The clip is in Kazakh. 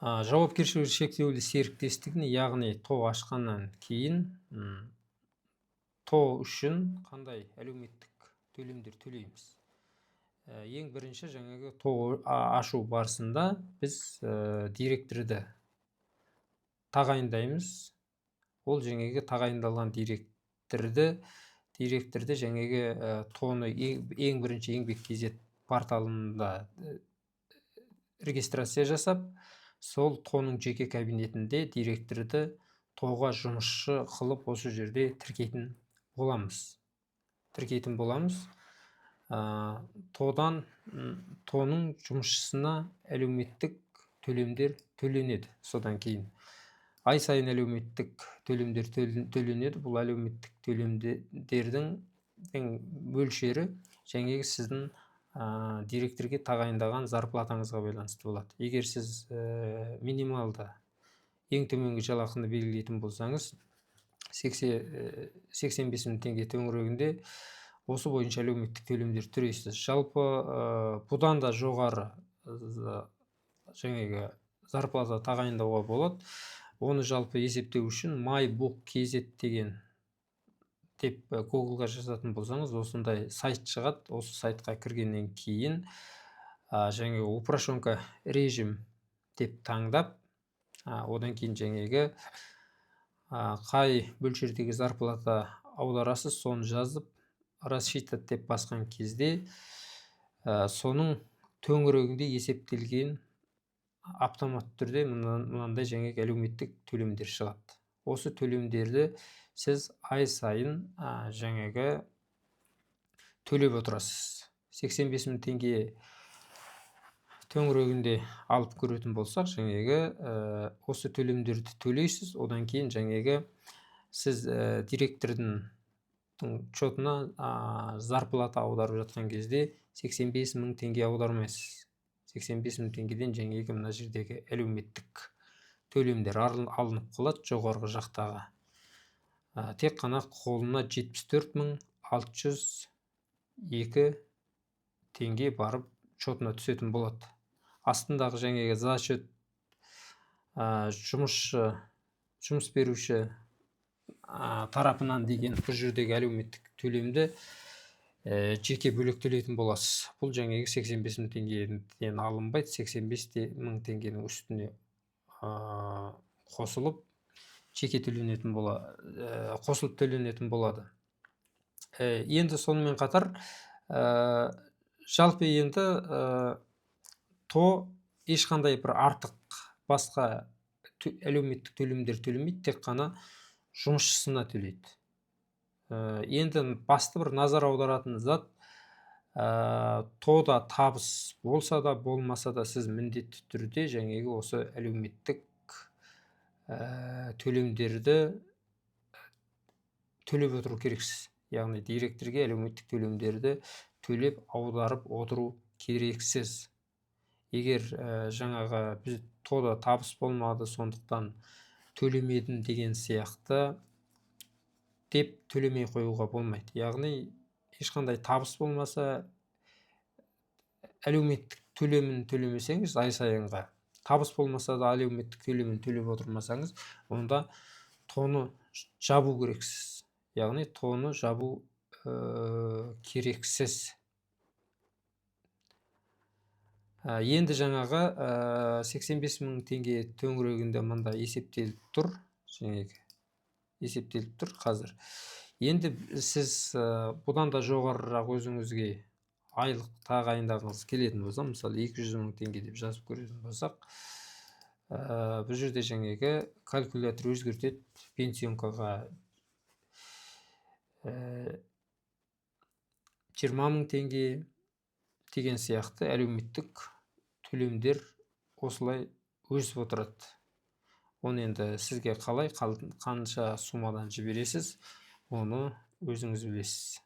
Жауапкершілігі шектеулі серіктестігін, яғни ТО ашқаннан кейін ТО үшін қандай әлеуметтік төлемдер төлейміз? Ең бірінші жаңағы ТО ашу барысында біз директорды тағайындаймыз. Ол жаңағы тағайындалған директорды жаңағы ТОны ең бірінші еңбек кезет порталында регистрация жасап, сол ТОның жеке кабинетінде директорды ТОға жұмысшы қылып осы жерде тіркейтін боламыз. ТОның жұмысшысына әлеуметтік төлемдер төленеді. Содан кейін ай сайын әлеуметтік төлемдер төленеді. Бұл әлеуметтік төлемдердің мөлшері жаңағы сіздің директорге тағайындаған зарплатаңызға байланысты болады. Егер сіз минималды ең төменгі жалақыны белгілейтін болсаңыз, 85 мың теңге төңірегінде осы бойынша әлеуметтік төлемдер төлейсіз. Жалпы бұдан да жоғары жаңағы зарплата тағайындауға болады. Оны жалпы есептеу үшін MyBook.kz деген деп Google-ға жазатын болсаңыз, осындай сайт шығады. Осы сайтқа кіргеннен кейін жаңағы упрашонка режим деп таңдап, одан кейін жаңағы қай мөлшердегі зарплата аударасыз, соны жазып, рассчитать деп басқан кезде соның төңірегінде есептелген автоматты түрде мынандай жаңағы әлеуметтік төлемдер шығады. Осы төлемдерді сіз ай сайын жаңағы төлеп отырасыз. 85 мың теңге төңірегінде алып көретін болсақ, жаңағы осы төлемдерді төлейсіз. Одан кейін жаңағы сіз директордың шотына зарплата аударып жатқан кезде 85 мың теңге аудармайсыз. 85 мың теңгеден жаңағы мына жердегі әлеуметтік төлемдер алынып қалады жоғарғы жақтағы. Тек қана қолына 74 мың 602 теңге барып шотына түсетін болады. Астындағы жаңағы зачет жұмыс беруші тарапынан деген бұл жердегі әлеуметтік төлемді жеке бөлек төлейтін боласыз. Бұл жаңағы 85 мың теңгеден алынбайды, 85 мың теңгенің үстіне қосылып төленетін болады. Енді сонымен қатар жалпы енді ТО ешқандай бір артық басқа әлеуметтік төлемдер төлемейді, тек қана жұмысшысына төлейді. Енді басты бір назар аударатын зат, ТОда табыс болса да, болмаса да сіз міндетті түрде жаңағы осы әлеуметтік төлемдерді төлеп отыру керексіз. Яғни директорге әлеуметтік төлемдерді төлеп аударып отыру керексіз. Егер жаңағы біз ТОда табыс болмады, сондықтан төлемедім деген сияқты деп төлемей қоюға болмайды. Яғни ешқандай табыс болмаса, әлеуметтік төлемін төлемесеңіз, ай сайынға табыс болмаса да әлеуметтік төлемін төлеп отырмасаңыз, онда ТОны жабу керексіз. Яғни ТОны жабу керексіз. Енді жаңағы 85 мың теңге төңірегінде мында есептеліп тұр. Есептеліп тұр қазір. Енді сіз бұдан да жоғарырақ өзіңізге айлық тағайындағыңыз келетін болса, мысалы 200 мың теңге деп жазып көретін болсақ, бұл жерде жаңағы калькулятор өзгертеді, пенсионкаға 20 мың теңге деген сияқты әлеуметтік төлемдер осылай өсіп отырады. Оны енді сізге қалай қанша сумадан жібересіз, оны өзіңіз білесіз.